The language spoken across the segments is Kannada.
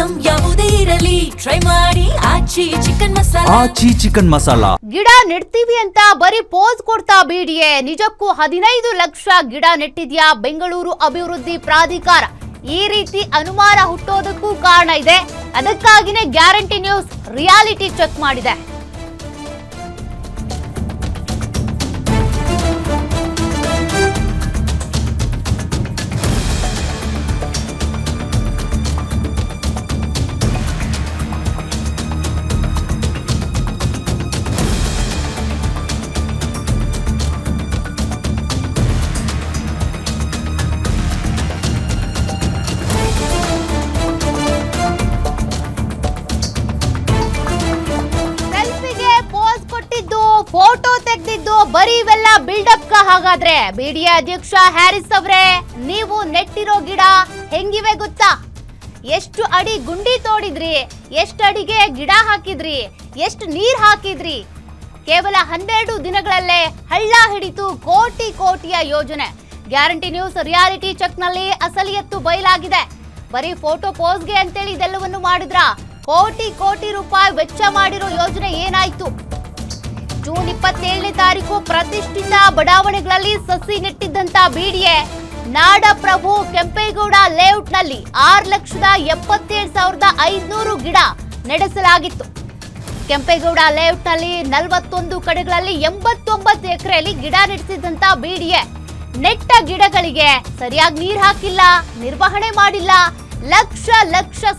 ಐಟಂ ಯಾವುದೇ ಇರಲಿ ಟ್ರೈ ಮಾಡಿ ಆಚಿ ಚಿಕನ್ ಮಸಾಲಾ. ಗಿಡ ನೆಡ್ತೀವಿ ಅಂತ ಬರೀ ಪೋಸ್ ಕೊಡ್ತಾ ಬಿಡಿಎ. ನಿಜಕ್ಕೂ 15 ಲಕ್ಷ ಗಿಡ ನೆಟ್ಟಿದ್ಯಾ ಬೆಂಗಳೂರು ಅಭಿವೃದ್ಧಿ ಪ್ರಾಧಿಕಾರ? ಈ ರೀತಿ ಅನುಮಾನ ಹುಟ್ಟೋದಕ್ಕೂ ಕಾರಣ ಇದೆ. ಅದಕ್ಕಾಗಿನೇ ಗ್ಯಾರಂಟಿ ನ್ಯೂಸ್ ರಿಯಾಲಿಟಿ ಚೆಕ್ ಮಾಡಿದೆ. ಫೋಟೋ ತೆಗೆದಿದ್ದು ಬರೀ ಇವೆಲ್ಲ ಬಿಲ್ಡಪ್ ಹಾಗಾದ್ರೆ ಬಿಡಿಎ ಅಧ್ಯಕ್ಷ ಹ್ಯಾರಿಸ್ ಅವರೇ, ನೀವು ನೆಟ್ಟಿರೋ ಗಿಡ ಹೆಂಗಿವೆ ಗೊತ್ತಾ? ಎಷ್ಟು ಅಡಿ ಗುಂಡಿ ತೋಡಿದ್ರಿ, ಎಷ್ಟು ಅಡಿಗೆ ಗಿಡ ಹಾಕಿದ್ರಿ, ಎಷ್ಟು ನೀರ್ ಹಾಕಿದ್ರಿ? ಕೇವಲ 12 ದಿನಗಳಲ್ಲೇ ಹಳ್ಳ ಹಿಡಿತು ಕೋಟಿಯ ಯೋಜನೆ. ಗ್ಯಾರಂಟಿ ನ್ಯೂಸ್ ರಿಯಾಲಿಟಿ ಚೆಕ್ ನಲ್ಲಿ ಅಸಲಿಯತ್ತು ಬಯಲಾಗಿದೆ. ಬರೀ ಫೋಟೋ ಪೋಸ್ಗೆ ಅಂತೇಳಿ ಇದೆಲ್ಲವನ್ನು ಮಾಡಿದ್ರ? ಕೋಟಿ ರೂಪಾಯಿ ವೆಚ್ಚ ಮಾಡಿರೋ ಯೋಜನೆ ಏನಾಯ್ತು? ಜೂನ್ 27ನೇ ತಾರೀಕು ಪ್ರತಿಷ್ಠಿತ ಬಡಾವಣೆಗಳಲ್ಲಿ ಸಸಿ ನೆಟ್ಟಿದ್ದಂತ ಬಿಡಿಎ ನಾಡಪ್ರಭು ಕೆಂಪೇಗೌಡ ಲೇಔಟ್ನಲ್ಲಿ 6,77,500 ಗಿಡ ನಡೆಸಲಾಗಿತ್ತು. ಕೆಂಪೇಗೌಡ ಲೇಔಟ್ನಲ್ಲಿ 41 ಕಡೆಗಳಲ್ಲಿ 89 ಎಕರೆಯಲ್ಲಿ ಗಿಡ ನೆಟ್ಟಿಸಿದಂತ ಬಿಡಿಎ ನೆಟ್ಟ ಗಿಡಗಳಿಗೆ ಸರಿಯಾಗಿ ನೀರು ಹಾಕಿಲ್ಲ, ನಿರ್ವಹಣೆ ಮಾಡಿಲ್ಲ. ಲಕ್ಷ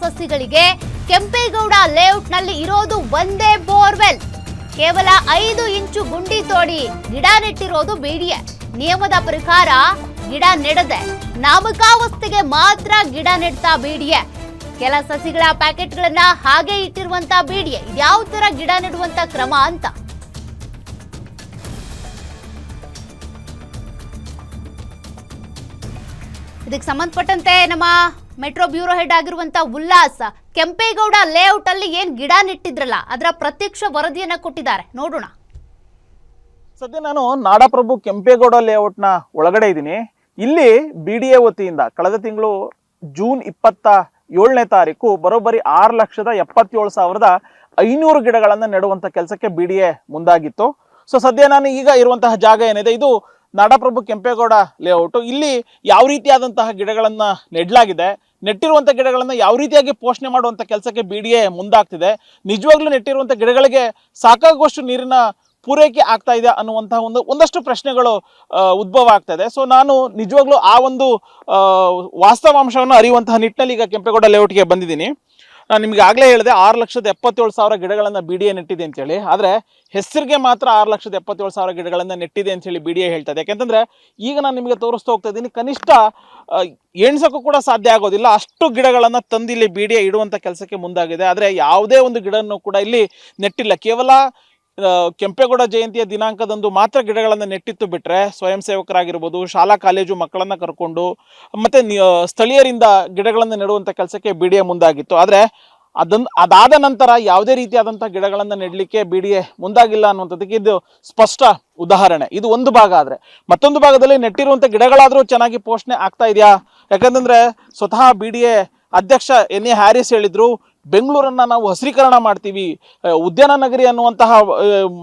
ಸಸಿಗಳಿಗೆ ಕೆಂಪೇಗೌಡ ಲೇಔಟ್ನಲ್ಲಿ ಇರೋದು ಒಂದೇ ಬೋರ್ವೆಲ್. ಕೇವಲ 5 ಇಂಚು ಗುಂಡಿ ತೋಡಿ ಗಿಡ ನೆಟ್ಟಿರೋದು ಬಿಡಿಎ. ನಿಯಮದ ಪ್ರಕಾರ ಗಿಡ ನೆಡದೆ ನಾಮಕಾವಸ್ಥೆಗೆ ಮಾತ್ರ ಗಿಡ ನೆಡ್ತಾ ಬಿಡಿಎ. ಕೆಲ ಸಸಿಗಳ ಪ್ಯಾಕೆಟ್ಗಳನ್ನ ಹಾಗೆ ಇಟ್ಟಿರುವಂತ ಬಿಡಿಎ ಇದ್ಯಾವ ತರ ಗಿಡ ನೆಡುವಂತ ಕ್ರಮ ಅಂತ. ಇದಕ್ಕೆ ಸಂಬಂಧಪಟ್ಟಂತೆ ನಮ್ಮ ಮೆಟ್ರೋ ಬ್ಯೂರೋ ಹೆಡ್ ಆಗಿರುವಂತ ಉಲ್ಲಾಸ್, ಕೆಂಪೇಗೌಡ ಲೇಔಟ್ ಅಲ್ಲಿ ಏನ್ ಗಿಡ ನೆಟ್ಟಿದ್ರಲ್ಲ ಅದರ ಪ್ರತ್ಯಕ್ಷ ವರದಿಯನ್ನ ಕೊಟ್ಟಿದ್ದಾರೆ, ನೋಡೋಣ. ಸದ್ಯ ನಾನು ನಾಡಪ್ರಭು ಕೆಂಪೇಗೌಡ ಲೇಔಟ್ ನ ಒಳಗಡೆ ಇದ್ದೀನಿ. ಇಲ್ಲಿ ಬಿಡಿಎ ವತಿಯಿಂದ ಕಳೆದ ತಿಂಗಳು ಜೂನ್ 27ನೇ ತಾರೀಕು ಬರೋಬ್ಬರಿ 6,77,500 ಗಿಡಗಳನ್ನ ನೆಡುವಂತ ಕೆಲಸಕ್ಕೆ ಬಿಡಿಎ ಮುಂದಾಗಿತ್ತು. ಸೊ ಸದ್ಯ ನಾನು ಈಗ ಇರುವಂತಹ ಜಾಗ ಏನಿದೆ ಇದು ನಾಡಪ್ರಭು ಕೆಂಪೇಗೌಡ ಲೇಔಟ್. ಇಲ್ಲಿ ಯಾವ ರೀತಿಯಾದಂತಹ ಗಿಡಗಳನ್ನ ನೆಡಲಾಗಿದೆ, ನೆಟ್ಟಿರುವಂಥ ಗಿಡಗಳನ್ನು ಯಾವ ರೀತಿಯಾಗಿ ಪೋಷಣೆ ಮಾಡುವಂಥ ಕೆಲಸಕ್ಕೆ ಬಿಡಿಎ ಮುಂದಾಗ್ತಿದೆ, ನಿಜವಾಗ್ಲೂ ನೆಟ್ಟಿರುವಂಥ ಗಿಡಗಳಿಗೆ ಸಾಕಾಗುವಷ್ಟು ನೀರಿನ ಪೂರೈಕೆ ಆಗ್ತಾ ಇದೆ ಅನ್ನುವಂತಹ ಒಂದಷ್ಟು ಪ್ರಶ್ನೆಗಳು ಉದ್ಭವ ಆಗ್ತಾ ಇದೆ. ಸೊ ನಾನು ನಿಜವಾಗ್ಲೂ ಆ ಒಂದು ವಾಸ್ತವಾಂಶವನ್ನು ಅರಿಯುವಂತಹ ನಿಟ್ಟಿನಲ್ಲಿ ಈಗ ಕೆಂಪೇಗೌಡ ಲೇಔಟ್ಗೆ ಬಂದಿದ್ದೀನಿ. ನಾನು ನಿಮ್ಗೆ ಆಗಲೇ ಹೇಳಿದೆ 6,77,000 ಗಿಡಗಳನ್ನು ಬಿಡಿಎ ನೆಟ್ಟಿದೆ ಅಂತೇಳಿ. ಆದರೆ ಹೆಸರಿಗೆ ಮಾತ್ರ 6,77,000 ಗಿಡಗಳನ್ನು ನೆಟ್ಟಿದೆ ಅಂತ ಹೇಳಿ ಬಿಡಿಎ ಹೇಳ್ತದೆ. ಯಾಕೆಂತಂದ್ರೆ ಈಗ ನಾನು ನಿಮಗೆ ತೋರಿಸ್ತಾ ಹೋಗ್ತಾ ಇದ್ದೀನಿ, ಕನಿಷ್ಠ ಎಣ್ಸಕ್ಕೂ ಕೂಡ ಸಾಧ್ಯ ಆಗೋದಿಲ್ಲ ಅಷ್ಟು ಗಿಡಗಳನ್ನು ತಂದು ಇಲ್ಲಿ ಬಿಡಿಎ ಇಡುವಂಥ ಕೆಲಸಕ್ಕೆ ಮುಂದಾಗಿದೆ. ಆದರೆ ಯಾವುದೇ ಒಂದು ಗಿಡವನ್ನು ಕೂಡ ಇಲ್ಲಿ ನೆಟ್ಟಿಲ್ಲ. ಕೇವಲ ಕೆಂಪೇಗೌಡ ಜಯಂತಿಯ ದಿನಾಂಕದಂದು ಮಾತ್ರ ಗಿಡಗಳನ್ನು ನೆಟ್ಟಿತ್ತು ಬಿಟ್ಟರೆ ಸ್ವಯಂ ಸೇವಕರಾಗಿರ್ಬೋದು, ಶಾಲಾ ಕಾಲೇಜು ಮಕ್ಕಳನ್ನು ಕರ್ಕೊಂಡು ಮತ್ತು ಸ್ಥಳೀಯರಿಂದ ಗಿಡಗಳನ್ನು ನೆಡುವಂಥ ಕೆಲಸಕ್ಕೆ ಬಿಡಿಎ ಮುಂದಾಗಿತ್ತು. ಆದರೆ ಅದಾದ ನಂತರ ಯಾವುದೇ ರೀತಿಯಾದಂಥ ಗಿಡಗಳನ್ನು ನೆಡಲಿಕ್ಕೆ ಬಿಡಿಎ ಮುಂದಾಗಿಲ್ಲ ಅನ್ನುವಂಥದ್ದಕ್ಕೆ ಇದು ಸ್ಪಷ್ಟ ಉದಾಹರಣೆ. ಇದು ಒಂದು ಭಾಗ. ಆದರೆ ಮತ್ತೊಂದು ಭಾಗದಲ್ಲಿ ನೆಟ್ಟಿರುವಂಥ ಗಿಡಗಳಾದರೂ ಚೆನ್ನಾಗಿ ಪೋಷಣೆ ಆಗ್ತಾ ಇದೆಯಾ? ಯಾಕಂತಂದರೆ ಸ್ವತಃ ಬಿಡಿಎ ಅಧ್ಯಕ್ಷ ಎನ್ ಎ ಹ್ಯಾರಿಸ್ ಹೇಳಿದ್ರು, ಬೆಂಗಳೂರನ್ನ ನಾವು ಹಸಿರೀಕರಣ ಮಾಡ್ತೀವಿ, ಉದ್ಯಾನ ನಗರಿ ಅನ್ನುವಂತಹ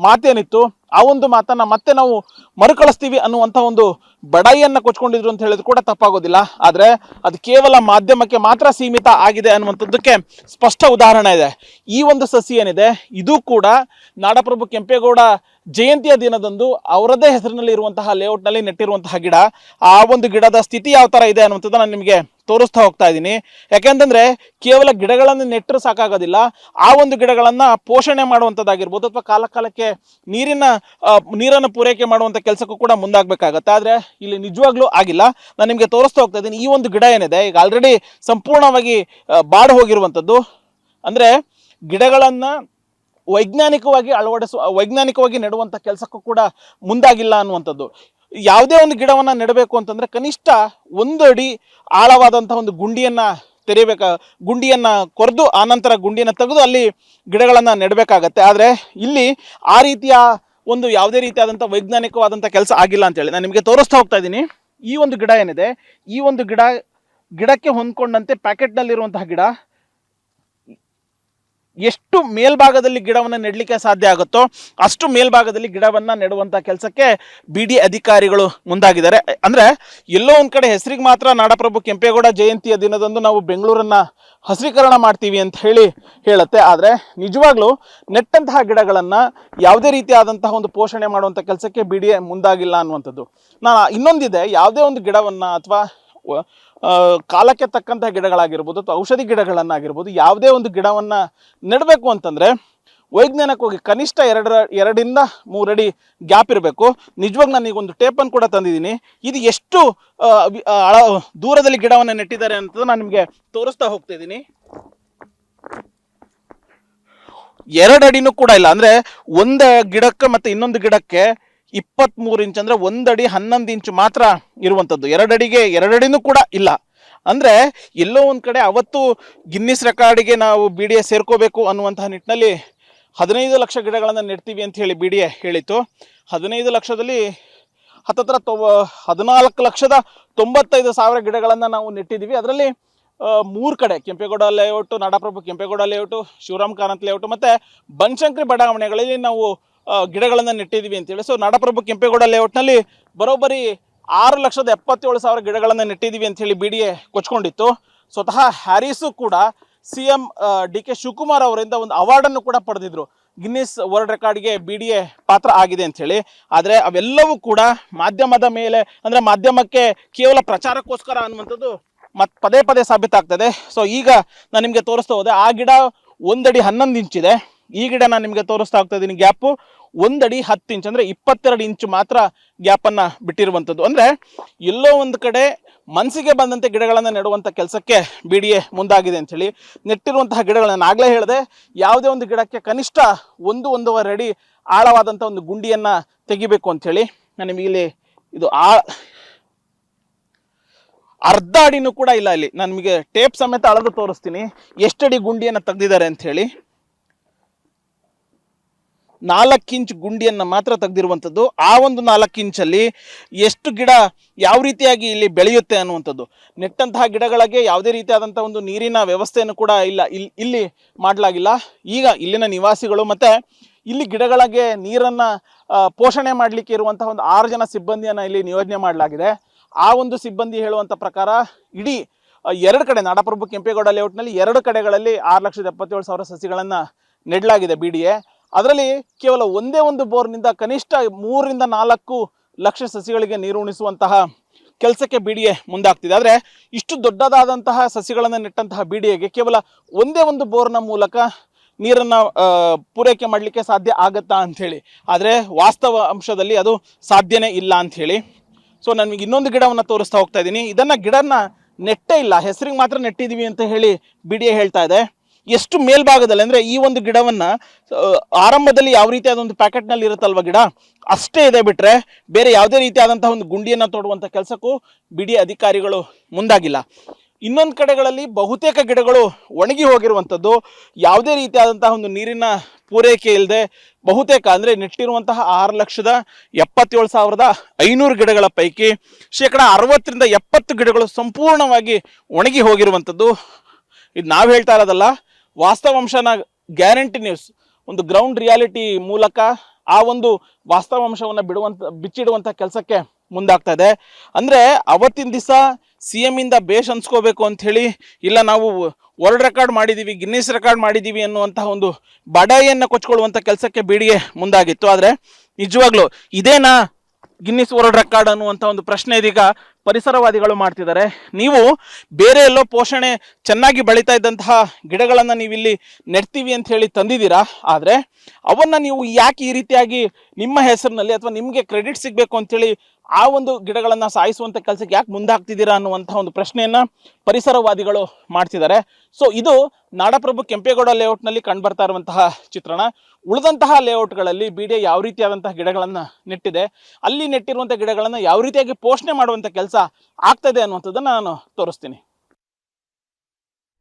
ಮಾತೇನಿತ್ತು ಆ ಒಂದು ಮಾತನ್ನ ಮತ್ತೆ ನಾವು ಮರುಕಳಿಸ್ತೀವಿ ಅನ್ನುವಂಥ ಒಂದು ಬಡಾಯಿಯನ್ನು ಕೊಚ್ಕೊಂಡಿದ್ರು ಅಂತ ಹೇಳಿದ್ರು ಕೂಡ ತಪ್ಪಾಗೋದಿಲ್ಲ. ಆದರೆ ಅದು ಕೇವಲ ಮಾಧ್ಯಮಕ್ಕೆ ಮಾತ್ರ ಸೀಮಿತ ಆಗಿದೆ ಅನ್ನುವಂಥದ್ದಕ್ಕೆ ಸ್ಪಷ್ಟ ಉದಾಹರಣೆ ಇದೆ. ಈ ಒಂದು ಸಸಿ ಏನಿದೆ ಇದು ಕೂಡ ನಾಡಪ್ರಭು ಕೆಂಪೇಗೌಡ ಜಯಂತಿಯ ದಿನದಂದು ಅವರದೇ ಹೆಸರಿನಲ್ಲಿ ಇರುವಂತಹ ಲೇಔಟ್ನಲ್ಲಿ ನೆಟ್ಟಿರುವಂತಹ ಗಿಡ. ಆ ಒಂದು ಗಿಡದ ಸ್ಥಿತಿ ಯಾವ ಥರ ಇದೆ ಅನ್ನುವಂಥದ್ದು ನಾನು ನಿಮಗೆ ತೋರಿಸ್ತಾ ಹೋಗ್ತಾ ಇದ್ದೀನಿ. ಯಾಕೆಂತಂದರೆ ಕೇವಲ ಗಿಡಗಳನ್ನು ನೆಟ್ಟರು ಸಾಕಾಗೋದಿಲ್ಲ, ಆ ಒಂದು ಗಿಡಗಳನ್ನು ಪೋಷಣೆ ಮಾಡುವಂಥದ್ದಾಗಿರ್ಬೋದು ಅಥವಾ ಕಾಲಕ್ಕೆ ನೀರನ್ನು ಪೂರೈಕೆ ಮಾಡುವಂಥ ಕೆಲಸಕ್ಕೂ ಕೂಡ ಮುಂದಾಗಬೇಕಾಗತ್ತೆ. ಆದರೆ ಇಲ್ಲಿ ನಿಜವಾಗ್ಲೂ ಆಗಿಲ್ಲ. ನಾನು ನಿಮಗೆ ತೋರಿಸ್ತಾ ಹೋಗ್ತಾ ಇದ್ದೀನಿ. ಈ ಒಂದು ಗಿಡ ಏನಿದೆ ಈಗ ಆಲ್ರೆಡಿ ಸಂಪೂರ್ಣವಾಗಿ ಬಾಡು ಹೋಗಿರುವಂಥದ್ದು. ಅಂದರೆ ಗಿಡಗಳನ್ನು ವೈಜ್ಞಾನಿಕವಾಗಿ ನೆಡುವಂಥ ಕೆಲಸಕ್ಕೂ ಕೂಡ ಮುಂದಾಗಿಲ್ಲ ಅನ್ನುವಂಥದ್ದು. ಯಾವುದೇ ಒಂದು ಗಿಡವನ್ನು ನೆಡಬೇಕು ಅಂತಂದರೆ ಕನಿಷ್ಠ 1 ಅಡಿ ಆಳವಾದಂಥ ಒಂದು ಗುಂಡಿಯನ್ನು ಕೊರೆದು ಆನಂತರ ಗುಂಡಿಯನ್ನು ತೆಗೆದು ಅಲ್ಲಿ ಗಿಡಗಳನ್ನು ನೆಡಬೇಕಾಗತ್ತೆ. ಆದರೆ ಇಲ್ಲಿ ಆ ರೀತಿಯ ಒಂದು ಯಾವುದೇ ರೀತಿಯಾದಂಥ ವೈಜ್ಞಾನಿಕವಾದಂಥ ಕೆಲಸ ಆಗಿಲ್ಲ ಅಂತೇಳಿ ನಾನು ನಿಮಗೆ ತೋರಿಸ್ತಾ ಹೋಗ್ತಾ ಇದ್ದೀನಿ. ಈ ಒಂದು ಗಿಡ ಏನಿದೆ ಈ ಒಂದು ಗಿಡಕ್ಕೆ ಹೊಂದ್ಕೊಂಡಂತೆ ಪ್ಯಾಕೆಟ್ನಲ್ಲಿರುವಂತಹ ಗಿಡ ಎಷ್ಟು ಮೇಲ್ಭಾಗದಲ್ಲಿ ಗಿಡವನ್ನು ನೆಡಲಿಕ್ಕೆ ಸಾಧ್ಯ ಆಗುತ್ತೋ ಅಷ್ಟು ಮೇಲ್ಭಾಗದಲ್ಲಿ ಗಿಡವನ್ನು ನೆಡುವಂಥ ಕೆಲಸಕ್ಕೆ BDA ಅಧಿಕಾರಿಗಳು ಮುಂದಾಗಿದ್ದಾರೆ. ಅಂದರೆ ಎಲ್ಲೋ ಒಂದು ಕಡೆ ಹೆಸರಿಗೆ ಮಾತ್ರ ನಾಡಪ್ರಭು ಕೆಂಪೇಗೌಡ ಜಯಂತಿಯ ದಿನದಂದು ನಾವು ಬೆಂಗಳೂರನ್ನು ಹಸಿರೀಕರಣ ಮಾಡ್ತೀವಿ ಅಂತ ಹೇಳುತ್ತೆ. ಆದರೆ ನಿಜವಾಗ್ಲೂ ನೆಟ್ಟಂತಹ ಗಿಡಗಳನ್ನು ಯಾವುದೇ ರೀತಿಯಾದಂತಹ ಒಂದು ಪೋಷಣೆ ಮಾಡುವಂಥ ಕೆಲಸಕ್ಕೆ BDA ಮುಂದಾಗಿಲ್ಲ ಅನ್ನುವಂಥದ್ದು. ಇನ್ನೊಂದಿದೆ, ಯಾವುದೇ ಒಂದು ಗಿಡವನ್ನು ಅಥವಾ ಕಾಲಕ್ಕೆ ತಕ್ಕಂತಹ ಗಿಡಗಳಾಗಿರ್ಬೋದು ಅಥವಾ ಔಷಧಿ ಗಿಡಗಳನ್ನಾಗಿರ್ಬೋದು ಯಾವುದೇ ಒಂದು ಗಿಡವನ್ನು ನೆಡಬೇಕು ಅಂತಂದರೆ ವೈಜ್ಞಾನಿಕವಾಗಿ ಕನಿಷ್ಠ 2 ಅಡಿ ಗ್ಯಾಪ್ ಇರಬೇಕು. ನಿಜವಾಗಿ ನಾನು ಈಗ ಒಂದು ಟೇಪನ್ನು ಕೂಡ ತಂದಿದ್ದೀನಿ. ಇದು ಎಷ್ಟು ದೂರದಲ್ಲಿ ಗಿಡವನ್ನು ನೆಟ್ಟಿದ್ದಾರೆ ಅಂತ ನಾನು ನಿಮಗೆ ತೋರಿಸ್ತಾ ಹೋಗ್ತಾ ಇದ್ದೀನಿ. 2 ಅಡಿನೂ ಕೂಡ ಇಲ್ಲ. ಅಂದರೆ ಒಂದು ಗಿಡಕ್ಕೆ ಮತ್ತು ಇನ್ನೊಂದು ಗಿಡಕ್ಕೆ 23 ಇಂಚ್, ಅಂದರೆ 1 ಅಡಿ 11 ಇಂಚು ಮಾತ್ರ ಇರುವಂಥದ್ದು. 2 ಅಡಿಗೆ 2 ಅಡಿನೂ ಕೂಡ ಇಲ್ಲ. ಅಂದರೆ ಎಲ್ಲೋ ಒಂದು ಕಡೆ ಅವತ್ತು ಗಿನ್ನಿಸ್ ರೆಕಾರ್ಡಿಗೆ ನಾವು BDA ಸೇರ್ಕೋಬೇಕು ಅನ್ನುವಂತಹ ನಿಟ್ಟಿನಲ್ಲಿ 15 ಲಕ್ಷ ಗಿಡಗಳನ್ನು ನೆಡ್ತೀವಿ ಅಂತ ಹೇಳಿ BDA ಹೇಳಿತ್ತು. 15 ಲಕ್ಷದಲ್ಲಿ ಹತ್ತತ್ರ 14,95,000 ಗಿಡಗಳನ್ನು ನಾವು ನೆಟ್ಟಿದ್ದೀವಿ. ಅದರಲ್ಲಿ 3 ಕಡೆ ಕೆಂಪೇಗೌಡ ಲೇಔಟು, ನಾಡಪ್ರಭು ಕೆಂಪೇಗೌಡ ಲೇಔಟು, ಶಿವರಾಮ್ ಕಾರಂತ್ ಲೇಔಟು ಮತ್ತು ಬನಶಂಕರಿ ಬಡಾವಣೆಗಳಲ್ಲಿ ನಾವು ಗಿಡಗಳನ್ನು ನೆಟ್ಟಿದ್ದೀವಿ ಅಂತೇಳಿ. ಸೊ ನಾಡಪ್ರಭು ಕೆಂಪೇಗೌಡ ಲೇಔಟ್ನಲ್ಲಿ ಬರೋಬ್ಬರಿ 6,77,000 ಗಿಡಗಳನ್ನು ನೆಟ್ಟಿದ್ದೀವಿ ಅಂಥೇಳಿ BDA ಕೊಚ್ಕೊಂಡಿತ್ತು. ಸ್ವತಃ ಹ್ಯಾರಿಸು ಕೂಡ CM DK ಶಿವಕುಮಾರ್ ಅವರಿಂದ ಒಂದು ಅವಾರ್ಡನ್ನು ಕೂಡ ಪಡೆದಿದ್ರು. ಗಿನ್ನಿಸ್ ವರ್ಲ್ಡ್ ರೆಕಾರ್ಡ್ಗೆ BDA ಪಾತ್ರ ಆಗಿದೆ ಅಂಥೇಳಿ. ಆದರೆ ಅವೆಲ್ಲವೂ ಕೂಡ ಮಾಧ್ಯಮದ ಮೇಲೆ, ಅಂದರೆ ಮಾಧ್ಯಮಕ್ಕೆ ಕೇವಲ ಪ್ರಚಾರಕ್ಕೋಸ್ಕರ ಅನ್ನುವಂಥದ್ದು ಪದೇ ಪದೇ ಸಾಬೀತಾಗ್ತದೆ. ಸೊ ಈಗ ನಾನು ನಿಮಗೆ ತೋರಿಸ್ತಾ ಹೋದೆ, ಆ ಗಿಡ 1 ಅಡಿ 11 ಇಂಚಿದೆ. ಈ ಗಿಡ ನಾನು ನಿಮಗೆ ತೋರಿಸ್ತಾ ಹೋಗ್ತಾ ಇದ್ದೀನಿ, ಗ್ಯಾಪು 1 ಅಡಿ 10 ಇಂಚ್, ಅಂದರೆ 22 ಇಂಚು ಮಾತ್ರ ಗ್ಯಾಪನ್ನು ಬಿಟ್ಟಿರುವಂಥದ್ದು. ಅಂದರೆ ಎಲ್ಲೋ ಒಂದು ಕಡೆ ಮನಸ್ಸಿಗೆ ಬಂದಂತೆ ಗಿಡಗಳನ್ನು ನೆಡುವಂಥ ಕೆಲಸಕ್ಕೆ BDA ಮುಂದಾಗಿದೆ ಅಂಥೇಳಿ. ನೆಟ್ಟಿರುವಂತಹ ಗಿಡಗಳನ್ನು ಆಗಲೇ ಹೇಳಿದೆ, ಯಾವುದೇ ಒಂದು ಗಿಡಕ್ಕೆ ಕನಿಷ್ಠ 1-1.5 ಅಡಿ ಆಳವಾದಂಥ ಒಂದು ಗುಂಡಿಯನ್ನು ತೆಗಿಬೇಕು ಅಂಥೇಳಿ. ನಾನು ನಿಮಗೆ ಇಲ್ಲಿ ಇದು ಅರ್ಧ ಅಡಿನೂ ಕೂಡ ಇಲ್ಲ. ಇಲ್ಲಿ ನಾನು ನಿಮಗೆ ಟೇಪ್ ಸಮೇತ ಅಳೆದು ತೋರಿಸ್ತೀನಿ ಎಷ್ಟಡಿ ಗುಂಡಿಯನ್ನು ತೆಗೆದಿದ್ದಾರೆ ಅಂಥೇಳಿ. 4 ಇಂಚ್ ಗುಂಡಿಯನ್ನು ಮಾತ್ರ ತೆಗೆದಿರುವಂಥದ್ದು. ಆ ಒಂದು 4 ಇಂಚಲ್ಲಿ ಎಷ್ಟು ಗಿಡ ಯಾವ ರೀತಿಯಾಗಿ ಇಲ್ಲಿ ಬೆಳೆಯುತ್ತೆ ಅನ್ನುವಂಥದ್ದು. ನೆಟ್ಟಂತಹ ಗಿಡಗಳಿಗೆ ಯಾವುದೇ ರೀತಿಯಾದಂಥ ಒಂದು ನೀರಿನ ವ್ಯವಸ್ಥೆಯನ್ನು ಕೂಡ ಇಲ್ಲಿ ಮಾಡಲಾಗಿಲ್ಲ. ಈಗ ಇಲ್ಲಿನ ನಿವಾಸಿಗಳು ಮತ್ತು ಇಲ್ಲಿ ಗಿಡಗಳಿಗೆ ನೀರನ್ನು ಪೋಷಣೆ ಮಾಡಲಿಕ್ಕೆ ಇರುವಂತಹ ಒಂದು 6 ಜನ ಸಿಬ್ಬಂದಿಯನ್ನು ಇಲ್ಲಿ ನಿಯೋಜನೆ ಮಾಡಲಾಗಿದೆ. ಆ ಒಂದು ಸಿಬ್ಬಂದಿ ಹೇಳುವಂಥ ಪ್ರಕಾರ ಇಡೀ 2 ಕಡೆ ನಾಡಪ್ರಭು ಕೆಂಪೇಗೌಡ ಲೇಔಟ್ನಲ್ಲಿ 2 ಕಡೆಗಳಲ್ಲಿ 6,77,000 ಸಸಿಗಳನ್ನು ನೆಡಲಾಗಿದೆ BDA. ಅದರಲ್ಲಿ ಕೇವಲ ಒಂದೇ ಒಂದು ಬೋರ್ನಿಂದ ಕನಿಷ್ಠ 3-4 ಲಕ್ಷ ಸಸಿಗಳಿಗೆ ನೀರು ಉಣಿಸುವಂತಹ ಕೆಲಸಕ್ಕೆ BDA ಮುಂದಾಗ್ತಿದೆ. ಆದರೆ ಇಷ್ಟು ದೊಡ್ಡದಾದಂತಹ ಸಸಿಗಳನ್ನು ನೆಟ್ಟಂತಹ BDAಗೆ ಕೇವಲ ಒಂದೇ ಒಂದು ಬೋರ್ನ ಮೂಲಕ ನೀರನ್ನು ಪೂರೈಕೆ ಮಾಡಲಿಕ್ಕೆ ಸಾಧ್ಯ ಆಗತ್ತಾ ಅಂಥೇಳಿ. ಆದರೆ ವಾಸ್ತವ ಅಂಶದಲ್ಲಿ ಅದು ಸಾಧ್ಯನೇ ಇಲ್ಲ ಅಂಥೇಳಿ. ಸೊ ನನಗೆ ಇನ್ನೊಂದು ಗಿಡವನ್ನು ತೋರಿಸ್ತಾ ಹೋಗ್ತಾ ಇದ್ದೀನಿ. ಗಿಡನ ನೆಟ್ಟೇ ಇಲ್ಲ, ಹೆಸರಿಗೆ ಮಾತ್ರ ನೆಟ್ಟಿದ್ದೀವಿ ಅಂತ ಹೇಳಿ BDA ಹೇಳ್ತಾ ಇದೆ. ಎಷ್ಟು ಮೇಲ್ಭಾಗದಲ್ಲಿ ಅಂದರೆ ಈ ಒಂದು ಗಿಡವನ್ನು ಆರಂಭದಲ್ಲಿ ಯಾವ ರೀತಿಯಾದ ಒಂದು ಪ್ಯಾಕೆಟ್ನಲ್ಲಿ ಇರುತ್ತಲ್ವ ಗಿಡ ಅಷ್ಟೇ ಇದೆ, ಬಿಟ್ಟರೆ ಬೇರೆ ಯಾವುದೇ ರೀತಿಯಾದಂತಹ ಒಂದು ಗುಂಡಿಯನ್ನು ತೋಡುವಂಥ ಕೆಲಸಕ್ಕೂ BDA ಅಧಿಕಾರಿಗಳು ಮುಂದಾಗಿಲ್ಲ. ಇನ್ನೊಂದು ಕಡೆಗಳಲ್ಲಿ ಬಹುತೇಕ ಗಿಡಗಳು ಒಣಗಿ ಹೋಗಿರುವಂಥದ್ದು, ಯಾವುದೇ ರೀತಿಯಾದಂತಹ ಒಂದು ನೀರಿನ ಪೂರೈಕೆ ಇಲ್ಲದೆ ಬಹುತೇಕ ಅಂದರೆ ನೆಟ್ಟಿರುವಂತಹ 6,77,500 ಗಿಡಗಳ ಪೈಕಿ 60-70% ಗಿಡಗಳು ಸಂಪೂರ್ಣವಾಗಿ ಒಣಗಿ ಹೋಗಿರುವಂಥದ್ದು. ಇದು ನಾವು ಹೇಳ್ತಾ ಇರೋದಲ್ಲ, ವಾಸ್ತವಾಂಶನ ಗ್ಯಾರಂಟಿ ನ್ಯೂಸ್ ಒಂದು ಗ್ರೌಂಡ್ ರಿಯಾಲಿಟಿ ಮೂಲಕ ಆ ಒಂದು ವಾಸ್ತವಾಂಶವನ್ನು ಬಿಚ್ಚಿಡುವಂಥ ಕೆಲಸಕ್ಕೆ ಮುಂದಾಗ್ತಾ ಇದೆ. ಅಂದರೆ ಅವತ್ತಿನ ದಿವಸ CM ಇಂದ ಬೇಷ್ ಅನ್ಸ್ಕೋಬೇಕು ಅಂಥೇಳಿ, ಇಲ್ಲ ನಾವು ವರ್ಲ್ಡ್ ರೆಕಾರ್ಡ್ ಮಾಡಿದ್ದೀವಿ, ಗಿನ್ನಿಸ್ ರೆಕಾರ್ಡ್ ಮಾಡಿದ್ದೀವಿ ಅನ್ನುವಂತಹ ಒಂದು ಬಡಾಯಿಯನ್ನು ಕೊಚ್ಕೊಳ್ಳುವಂಥ ಕೆಲಸಕ್ಕೆ BDA ಮುಂದಾಗಿತ್ತು. ಆದರೆ ನಿಜವಾಗ್ಲೂ ಇದೇನಾ ಗಿನ್ನಿಸ್ ವರ್ಲ್ಡ್ ರೆಕಾರ್ಡ್ ಅನ್ನುವಂಥ ಒಂದು ಪ್ರಶ್ನೆ ಇದೀಗ ಪರಿಸರವಾದಿಗಳು ಮಾಡ್ತಿದ್ದಾರೆ. ನೀವು ಬೇರೆ ಎಲ್ಲೋ ಪೋಷಣೆ ಚೆನ್ನಾಗಿ ಬೆಳೀತಾ ಇದ್ದಂತಹ ಗಿಡಗಳನ್ನು ನೀವಿಲ್ಲಿ ನೆಡ್ತೀವಿ ಅಂತ ಹೇಳಿ ತಂದಿದ್ದೀರಾ. ಆದರೆ ಅವನ್ನು ನೀವು ಯಾಕೆ ಈ ರೀತಿಯಾಗಿ ನಿಮ್ಮ ಹೆಸರಿನಲ್ಲಿ ಅಥವಾ ನಿಮಗೆ ಕ್ರೆಡಿಟ್ ಸಿಗಬೇಕು ಅಂಥೇಳಿ ಆ ಒಂದು ಗಿಡಗಳನ್ನು ಸಾಯಿಸುವಂಥ ಕೆಲಸಕ್ಕೆ ಯಾಕೆ ಮುಂದಾಗ್ತಿದ್ದೀರಾ ಅನ್ನುವಂಥ ಒಂದು ಪ್ರಶ್ನೆಯನ್ನು ಪರಿಸರವಾದಿಗಳು ಮಾಡ್ತಿದ್ದಾರೆ. ಸೊ ಇದು ನಾಡಪ್ರಭು ಕೆಂಪೇಗೌಡ ಲೇಔಟ್ನಲ್ಲಿ ಕಂಡುಬರ್ತಾ ಇರುವಂತಹ ಚಿತ್ರಣ. ಉಳಿದಂತಹ ಲೇಔಟ್ಗಳಲ್ಲಿ BDA ಯಾವ ರೀತಿಯಾದಂತಹ ಗಿಡಗಳನ್ನು ನೆಟ್ಟಿದೆ, ಅಲ್ಲಿ ನೆಟ್ಟಿರುವಂಥ ಗಿಡಗಳನ್ನು ಯಾವ ರೀತಿಯಾಗಿ ಪೋಷಣೆ ಮಾಡುವಂಥ ಕೆಲಸ ಆಗ್ತದೆ ಅನ್ನುವಂಥದ್ದನ್ನು ನಾನು ತೋರಿಸ್ತೀನಿ.